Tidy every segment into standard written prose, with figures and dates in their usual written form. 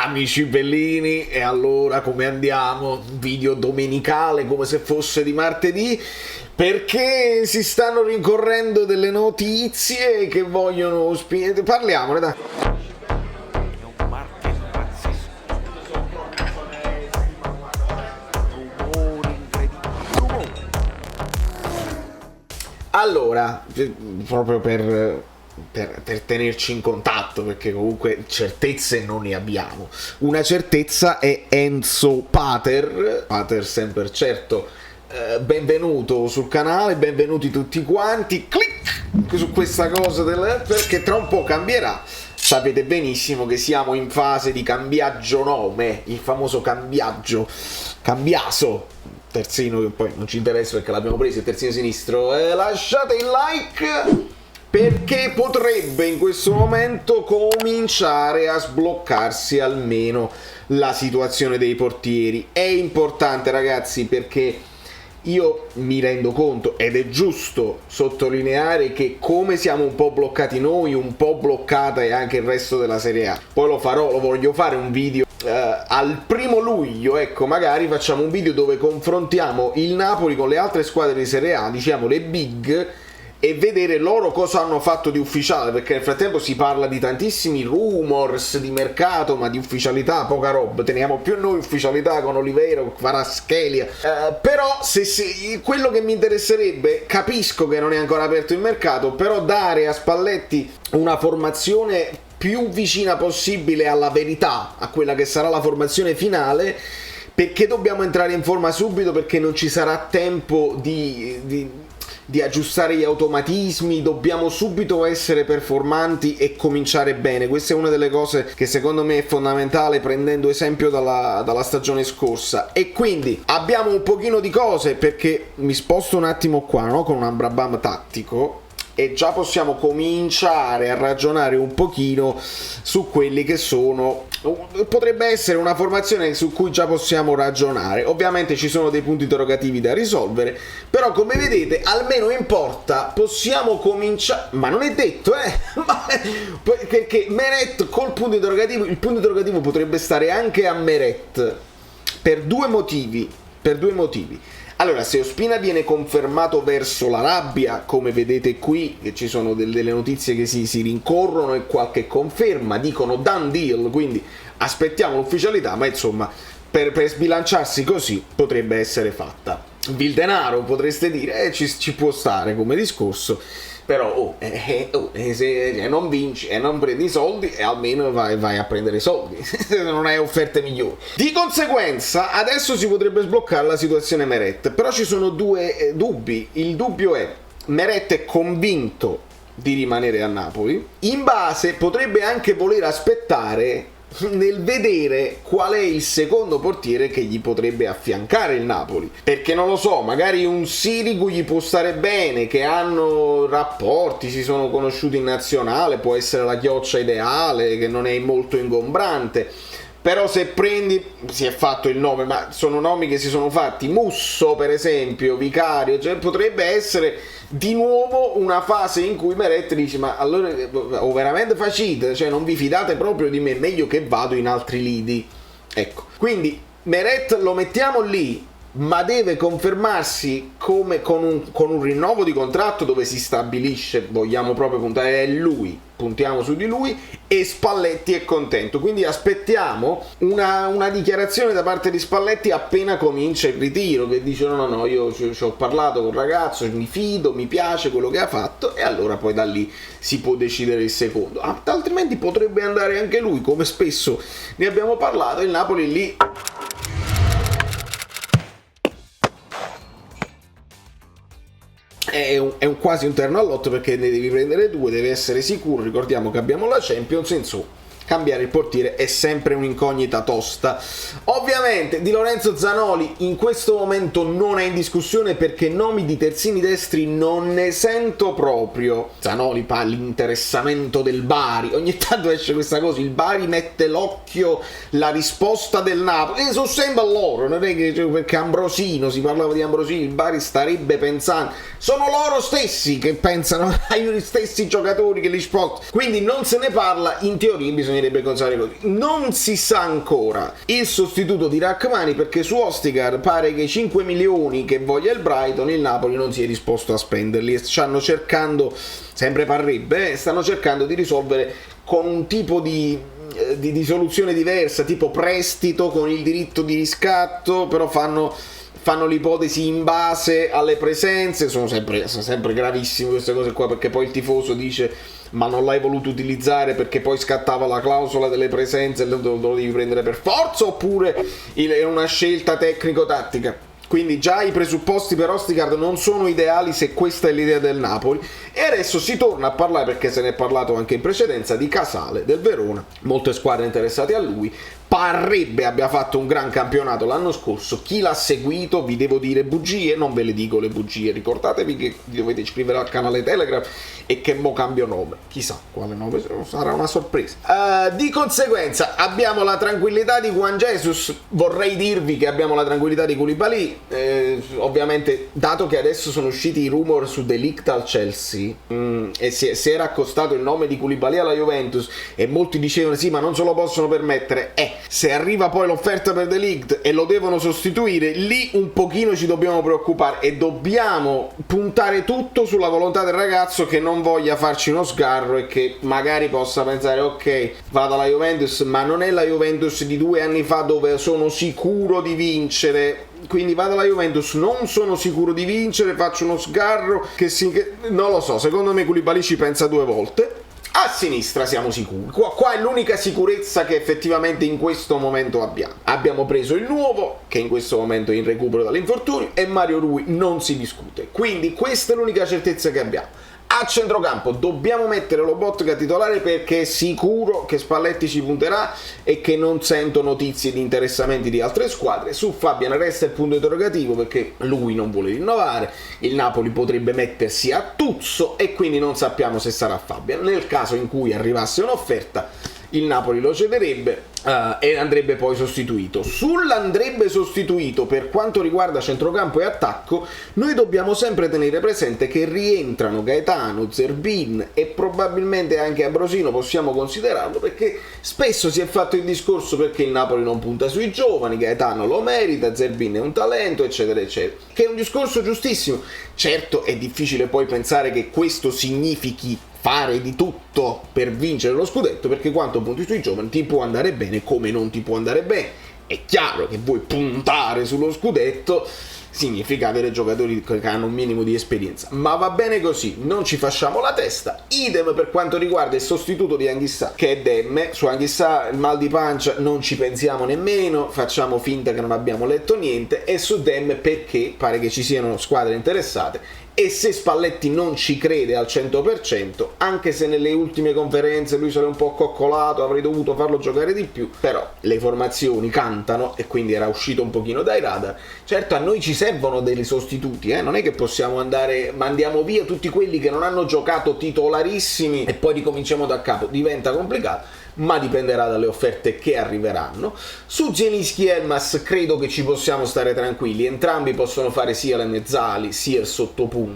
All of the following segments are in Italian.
Amici bellini, e allora come andiamo? Video domenicale come se fosse di martedì, perché si stanno rincorrendo delle notizie che vogliono parliamone, dai. Allora, proprio per tenerci in contatto, perché comunque certezze non ne abbiamo. Una certezza è Enzo Pater sempre certo. Benvenuto sul canale, benvenuti tutti quanti. Clic su questa cosa perché tra un po' cambierà. Sapete benissimo che siamo in fase di cambiaggio nome, il famoso cambiaggio, cambiaso. Terzino che poi non ci interessa perché l'abbiamo preso, il terzino sinistro. Lasciate il like perché potrebbe in questo momento cominciare a sbloccarsi almeno la situazione dei portieri. È importante, ragazzi, perché io mi rendo conto, ed è giusto sottolineare, che come siamo un po' bloccati noi, un po' bloccata è anche il resto della Serie A. Poi lo voglio fare un video al 1° luglio, ecco, magari facciamo un video dove confrontiamo il Napoli con le altre squadre di Serie A, diciamo le big, e vedere loro cosa hanno fatto di ufficiale, perché nel frattempo si parla di tantissimi rumors di mercato, ma di ufficialità poca roba. Teniamo più noi ufficialità con Oliveira, con Kvaratskhelia, però se quello che mi interesserebbe, capisco che non è ancora aperto il mercato, però dare a Spalletti una formazione più vicina possibile alla verità, a quella che sarà la formazione finale, perché dobbiamo entrare in forma subito, perché non ci sarà tempo di aggiustare gli automatismi, dobbiamo subito essere performanti e cominciare bene. Questa è una delle cose che secondo me è fondamentale, prendendo esempio dalla stagione scorsa. E quindi abbiamo un pochino di cose, perché mi sposto un attimo qua, no? Con un Amrabat tattico, e già possiamo cominciare a ragionare un pochino su quelli che sono, potrebbe essere una formazione su cui già possiamo ragionare. Ovviamente ci sono dei punti interrogativi da risolvere, però come vedete almeno in porta possiamo cominciare, ma non è detto perché Meret col punto interrogativo, il punto interrogativo potrebbe stare anche a Meret per due motivi. Allora, se Ospina viene confermato verso l'Arabia, come vedete qui, che ci sono delle notizie che si rincorrono e qualche conferma, dicono done deal, quindi aspettiamo l'ufficialità, ma insomma, per sbilanciarsi così potrebbe essere fatta. Vildenaro, potreste dire, ci può stare come discorso, però se non vinci e non prendi i soldi, almeno vai a prendere i soldi, non hai offerte migliori. Di conseguenza adesso si potrebbe sbloccare la situazione Meret, però ci sono due dubbi. Il dubbio è: Meret è convinto di rimanere a Napoli, in base potrebbe anche voler aspettare nel vedere qual è il secondo portiere che gli potrebbe affiancare il Napoli, perché non lo so, magari un Sirigu gli può stare bene, che hanno rapporti, si sono conosciuti in nazionale, può essere la chioccia ideale, che non è molto ingombrante. Però se prendi, si è fatto il nome, ma sono nomi che si sono fatti, Musso per esempio, Vicario, cioè potrebbe essere di nuovo una fase in cui Meret dice: ma allora o veramente facite, cioè non vi fidate proprio di me, meglio che vado in altri lidi. Ecco, quindi Meret lo mettiamo lì, ma deve confermarsi come con un rinnovo di contratto dove si stabilisce, vogliamo proprio puntare, è lui, puntiamo su di lui, e Spalletti è contento. Quindi aspettiamo una dichiarazione da parte di Spalletti appena comincia il ritiro, che dice no, io ci ho parlato con il ragazzo, mi fido, mi piace quello che ha fatto, e allora poi da lì si può decidere il secondo. Altrimenti potrebbe andare anche lui, come spesso ne abbiamo parlato, il Napoli lì è quasi un terno all'otto, perché ne devi prendere due, deve essere sicuro. Ricordiamo che abbiamo la Champions, insomma cambiare il portiere è sempre un'incognita tosta. Ovviamente Di Lorenzo Zanoli in questo momento non è in discussione, perché nomi di terzini destri non ne sento proprio. Zanoli fa l'interessamento del Bari, ogni tanto esce questa cosa, il Bari mette l'occhio, la risposta del Napoli, e sono sempre loro, non è che perché Ambrosino, si parlava di Ambrosino, il Bari starebbe pensando, sono loro stessi che pensano ai stessi giocatori che li spostano, quindi non se ne parla. In teoria bisogna bisognerebbe considerare così. Non si sa ancora il sostituto di Rachmani, perché su Ostigard pare che i 5 milioni che voglia il Brighton il Napoli non si è disposto a spenderli e stanno cercando, sempre parrebbe, stanno cercando di risolvere con un tipo di soluzione diversa, tipo prestito con il diritto di riscatto, però fanno l'ipotesi in base alle presenze. Sono sempre gravissime queste cose qua, perché poi il tifoso dice ma non l'hai voluto utilizzare perché poi scattava la clausola delle presenze e lo devi prendere per forza, oppure è una scelta tecnico-tattica. Quindi già i presupposti per Ostigard non sono ideali, se questa è l'idea del Napoli. E adesso si torna a parlare, perché se ne è parlato anche in precedenza, di Casale del Verona, molte squadre interessate a lui. Parrebbe abbia fatto un gran campionato l'anno scorso. Chi l'ha seguito, vi devo dire bugie, non ve le dico le bugie, ricordatevi che dovete iscrivere al canale Telegram e che mo cambio nome, chissà quale nome, sarà una sorpresa. Di conseguenza abbiamo la tranquillità di Juan Jesus, vorrei dirvi che abbiamo la tranquillità di Koulibaly, ovviamente dato che adesso sono usciti i rumor su De Ligt al Chelsea, e si era accostato il nome di Koulibaly alla Juventus e molti dicevano sì ma non se lo possono permettere, se arriva poi l'offerta per De Ligt e lo devono sostituire, lì un pochino ci dobbiamo preoccupare e dobbiamo puntare tutto sulla volontà del ragazzo, che non voglia farci uno sgarro e che magari possa pensare ok, vado alla Juventus, ma non è la Juventus di 2 anni fa dove sono sicuro di vincere. Quindi vado alla Juventus, non sono sicuro di vincere, faccio uno sgarro che non lo so, secondo me Koulibaly ci pensa 2 volte. A sinistra siamo sicuri, qua è l'unica sicurezza che effettivamente in questo momento abbiamo preso il nuovo, che in questo momento è in recupero dall'infortunio, e Mario Rui non si discute, quindi questa è l'unica certezza che abbiamo. A centrocampo dobbiamo mettere Lobotka titolare, perché è sicuro che Spalletti ci punterà e che non sento notizie di interessamenti di altre squadre. Su Fabian resta il punto interrogativo, perché lui non vuole rinnovare, il Napoli potrebbe mettersi a Tuzzo e quindi non sappiamo se sarà Fabian. Nel caso in cui arrivasse un'offerta, il Napoli lo cederebbe e andrebbe poi sostituito. Sull'andrebbe sostituito, per quanto riguarda centrocampo e attacco, noi dobbiamo sempre tenere presente che rientrano Gaetano, Zerbin e probabilmente anche Ambrosino, possiamo considerarlo, perché spesso si è fatto il discorso perché il Napoli non punta sui giovani, Gaetano lo merita, Zerbin è un talento, eccetera eccetera, che è un discorso giustissimo. Certo è difficile poi pensare che questo significhi fare di tutto per vincere lo scudetto, perché quanto punti sui giovani ti può andare bene come non ti può andare bene. È chiaro che vuoi puntare sullo scudetto significa avere giocatori che hanno un minimo di esperienza, ma va bene così, non ci facciamo la testa. Idem per quanto riguarda il sostituto di Anghissà, che è Demme. Su Anghissà il mal di pancia non ci pensiamo nemmeno, facciamo finta che non abbiamo letto niente, e su Demme perché pare che ci siano squadre interessate. E se Spalletti non ci crede al 100%, anche se nelle ultime conferenze lui si era un po' coccolato, avrei dovuto farlo giocare di più, però le formazioni cantano e quindi era uscito un pochino dai radar. Certo, a noi ci servono dei sostituti, non è che possiamo mandiamo via tutti quelli che non hanno giocato titolarissimi e poi ricominciamo da capo, diventa complicato, ma dipenderà dalle offerte che arriveranno. Su Zielinski e Elmas credo che ci possiamo stare tranquilli, entrambi possono fare sia le mezzali sia il sottopunta.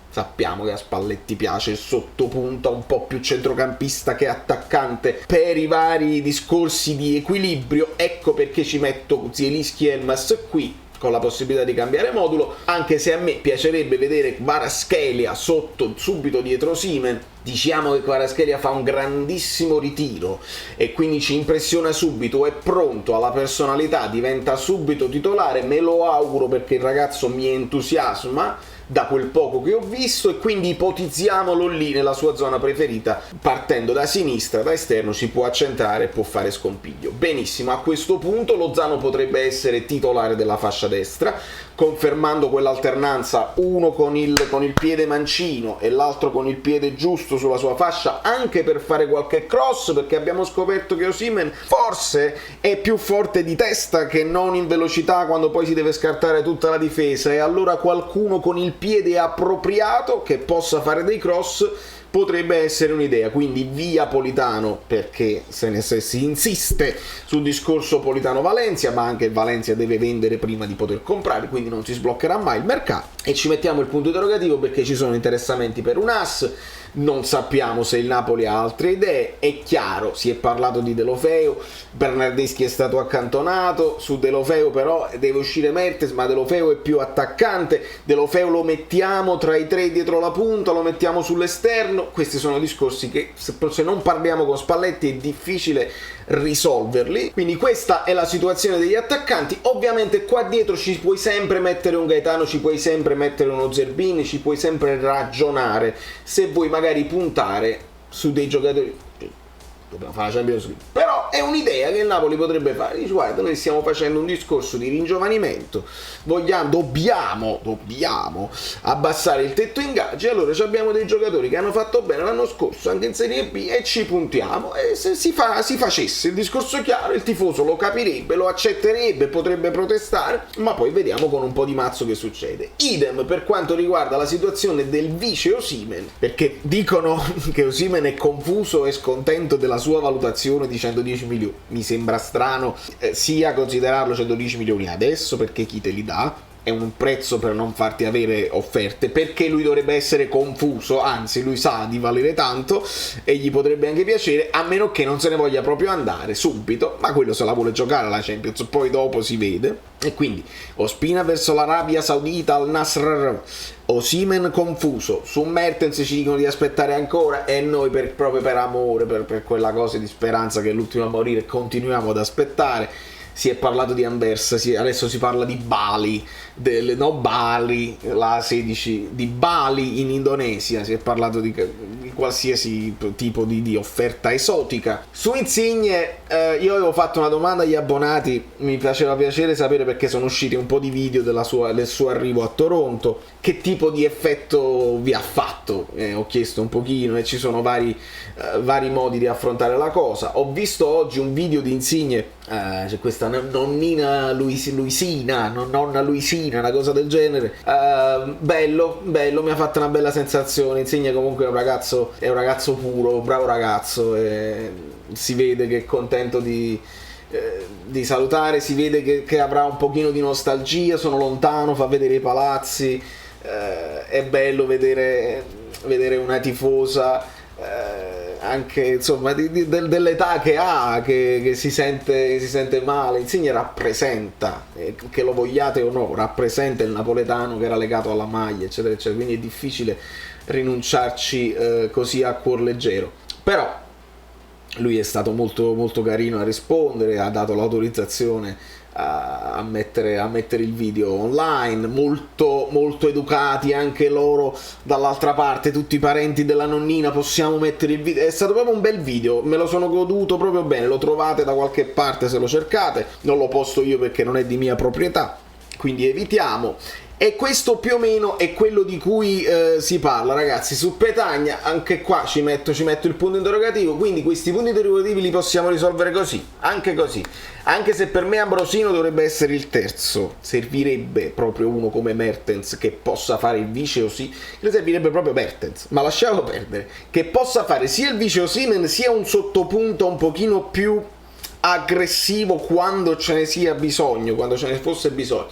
Sappiamo che a Spalletti piace il sottopunta un po' più centrocampista che attaccante per i vari discorsi di equilibrio, ecco perché ci metto Zielinski e Elmas qui, con la possibilità di cambiare modulo, anche se a me piacerebbe vedere Kvaratskhelia sotto, subito dietro Osimhen. Diciamo che Kvaratskhelia fa un grandissimo ritiro e quindi ci impressiona subito, è pronto, alla personalità, diventa subito titolare, me lo auguro perché il ragazzo mi entusiasma da quel poco che ho visto, e quindi ipotizziamolo lì nella sua zona preferita, partendo da sinistra, da esterno si può accentrare e può fare scompiglio. Benissimo, a questo punto Lozano potrebbe essere titolare della fascia destra, confermando quell'alternanza, uno con il piede mancino e l'altro con il piede giusto sulla sua fascia, anche per fare qualche cross, perché abbiamo scoperto che Osimhen forse è più forte di testa che non in velocità quando poi si deve scartare tutta la difesa, e allora qualcuno con il piede appropriato che possa fare dei cross potrebbe essere un'idea. Quindi via Politano, perché se si insiste sul discorso Politano-Valencia, ma anche il Valencia deve vendere prima di poter comprare, quindi non si sbloccherà mai il mercato, e ci mettiamo il punto interrogativo perché ci sono interessamenti per un ass. non sappiamo se il Napoli ha altre idee. È chiaro, si è parlato di Deulofeu, Bernardeschi è stato accantonato, su Deulofeu però deve uscire Mertens, ma Deulofeu è più attaccante, Deulofeu lo mettiamo tra i tre dietro la punta, lo mettiamo sull'esterno. Questi sono discorsi che se non parliamo con Spalletti è difficile risolverli. Quindi questa è la situazione degli attaccanti. Ovviamente qua dietro ci puoi sempre mettere un Gaetano, ci puoi sempre mettere uno Zerbini, ci puoi sempre ragionare se vuoi magari puntare su dei giocatori. Dobbiamo fare la Champions League, però è un'idea che il Napoli potrebbe fare. Dice, guarda, noi stiamo facendo un discorso di ringiovanimento, dobbiamo abbassare il tetto ingaggi, allora abbiamo dei giocatori che hanno fatto bene l'anno scorso anche in Serie B e ci puntiamo. E se si facesse il discorso chiaro, il tifoso lo capirebbe, lo accetterebbe, potrebbe protestare, ma poi vediamo con un po' di mazzo che succede. Idem per quanto riguarda la situazione del vice Osimhen, perché dicono che Osimhen è confuso e scontento della sua valutazione di 110 milioni. Mi sembra strano sia considerarlo 110 milioni adesso, perché chi te li dà? È un prezzo per non farti avere offerte, perché lui dovrebbe essere confuso, anzi lui sa di valere tanto e gli potrebbe anche piacere, a meno che non se ne voglia proprio andare subito, ma quello se la vuole giocare la Champions, poi dopo si vede. E quindi Ospina verso l'Arabia Saudita al Nasr, Osimhen confuso, su Mertens ci dicono di aspettare ancora e noi proprio per amore, per quella cosa di speranza che è l'ultimo a morire, continuiamo ad aspettare. Si è parlato di Anvers, adesso si parla di Bali, Bali, la 16, di Bali in Indonesia, si è parlato di qualsiasi tipo di offerta esotica. Su Insigne io avevo fatto una domanda agli abbonati, mi faceva piacere sapere, perché sono usciti un po' di video del suo arrivo a Toronto, che tipo di effetto vi ha fatto. Ho chiesto un pochino e ci sono vari modi di affrontare la cosa. Ho visto oggi un video di Insigne, c'è questa nonna Luisina, una cosa del genere. Bello, mi ha fatto una bella sensazione. Insigne comunque è un ragazzo puro, bravo ragazzo, si vede che è contento di salutare, si vede che avrà un pochino di nostalgia, sono lontano, fa vedere i palazzi, è bello vedere una tifosa anche insomma dell'età che ha, che si sente male. Insigne rappresenta, che lo vogliate o no, rappresenta il napoletano che era legato alla maglia, eccetera eccetera, quindi è difficile rinunciarci così a cuor leggero. Però lui è stato molto, molto carino a rispondere, ha dato l'autorizzazione a mettere il video online, molto, molto educati anche loro dall'altra parte, tutti i parenti della nonnina, possiamo mettere il video. È stato proprio un bel video, me lo sono goduto proprio bene, lo trovate da qualche parte se lo cercate, non lo posto io perché non è di mia proprietà, quindi evitiamo. E questo più o meno è quello di cui si parla, ragazzi. Su Petagna anche qua ci metto il punto interrogativo, quindi questi punti interrogativi li possiamo risolvere così, anche se per me Ambrosino dovrebbe essere il terzo. Servirebbe proprio uno come Mertens che possa fare il vice Osimhen, le servirebbe proprio Mertens, ma lasciamo perdere, che possa fare sia il vice Osimhen sia un sottopunto un pochino più aggressivo quando ce ne sia bisogno, quando ce ne fosse bisogno.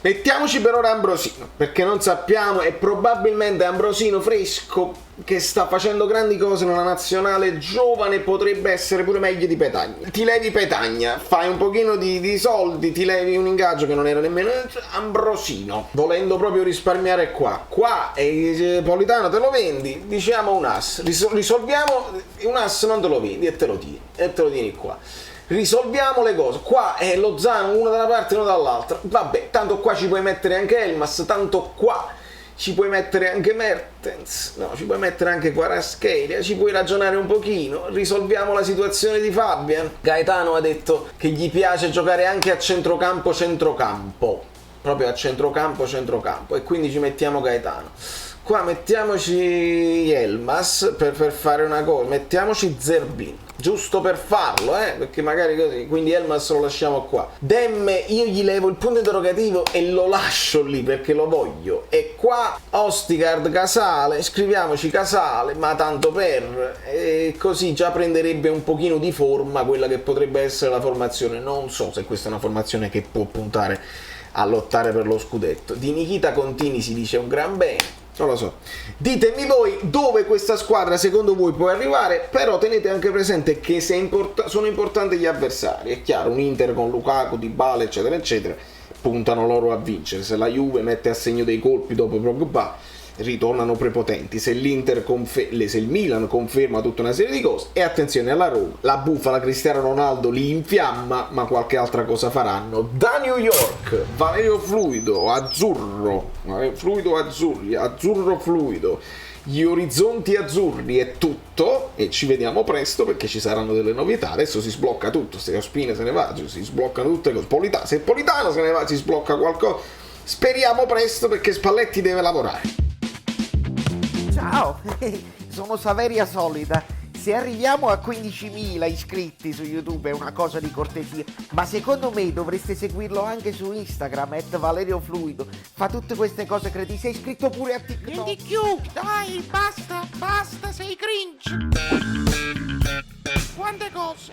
Mettiamoci per ora Ambrosino, perché non sappiamo, e probabilmente Ambrosino fresco che sta facendo grandi cose nella nazionale giovane potrebbe essere pure meglio di Petagna. Ti levi Petagna, fai un pochino di soldi, ti levi un ingaggio che non era nemmeno Ambrosino, volendo proprio risparmiare qua Politano te lo vendi, diciamo un as, risolviamo un as, non te lo vendi e te lo tieni qua. Risolviamo le cose, qua è Lozano uno da una parte e uno dall'altra, vabbè, tanto qua ci puoi mettere anche Elmas, tanto qua ci puoi mettere anche Mertens, no, ci puoi mettere anche Kvaratskhelia, ci puoi ragionare un pochino, risolviamo la situazione di Fabian. Gaetano ha detto che gli piace giocare anche a centrocampo, proprio a centrocampo, e quindi ci mettiamo Gaetano. Qua mettiamoci Elmas per fare una cosa, mettiamoci Zerbin, giusto per farlo, perché magari così, quindi Elmas lo lasciamo qua. Demme io gli levo il punto interrogativo e lo lascio lì perché lo voglio, e qua Ostigard, Casale, scriviamoci Casale, ma tanto per, e così già prenderebbe un pochino di forma quella che potrebbe essere la formazione. Non so se questa è una formazione che può puntare a lottare per lo scudetto. Di Nikita Contini si dice un gran bene, Non lo so. Ditemi voi dove questa squadra secondo voi può arrivare, però tenete anche presente che sono importanti gli avversari. È chiaro, un Inter con Lukaku, Dybala, eccetera, eccetera, puntano loro a vincere. Se la Juve mette a segno dei colpi dopo Pogba, ritornano prepotenti. Se l'Inter se il Milan conferma tutta una serie di cose, e attenzione alla Roma, la bufala Cristiano Ronaldo li infiamma, ma qualche altra cosa faranno. Da New York, Valerio Fluido, azzurro fluido, gli orizzonti azzurri è tutto, e ci vediamo presto perché ci saranno delle novità. Adesso si sblocca tutto, se Ospina se ne va, si sbloccano tutte le cose. Se Politano se ne va, si sblocca qualcosa. Speriamo presto perché Spalletti deve lavorare. Ciao, sono Saveria Solida. Se arriviamo a 15.000 iscritti su YouTube è una cosa di cortesia, ma secondo me dovreste seguirlo anche su Instagram, @ValerioFluido. Fa tutte queste cose, credi? Sei iscritto pure a TikTok? Di più, dai, basta, sei cringe. Quante cose.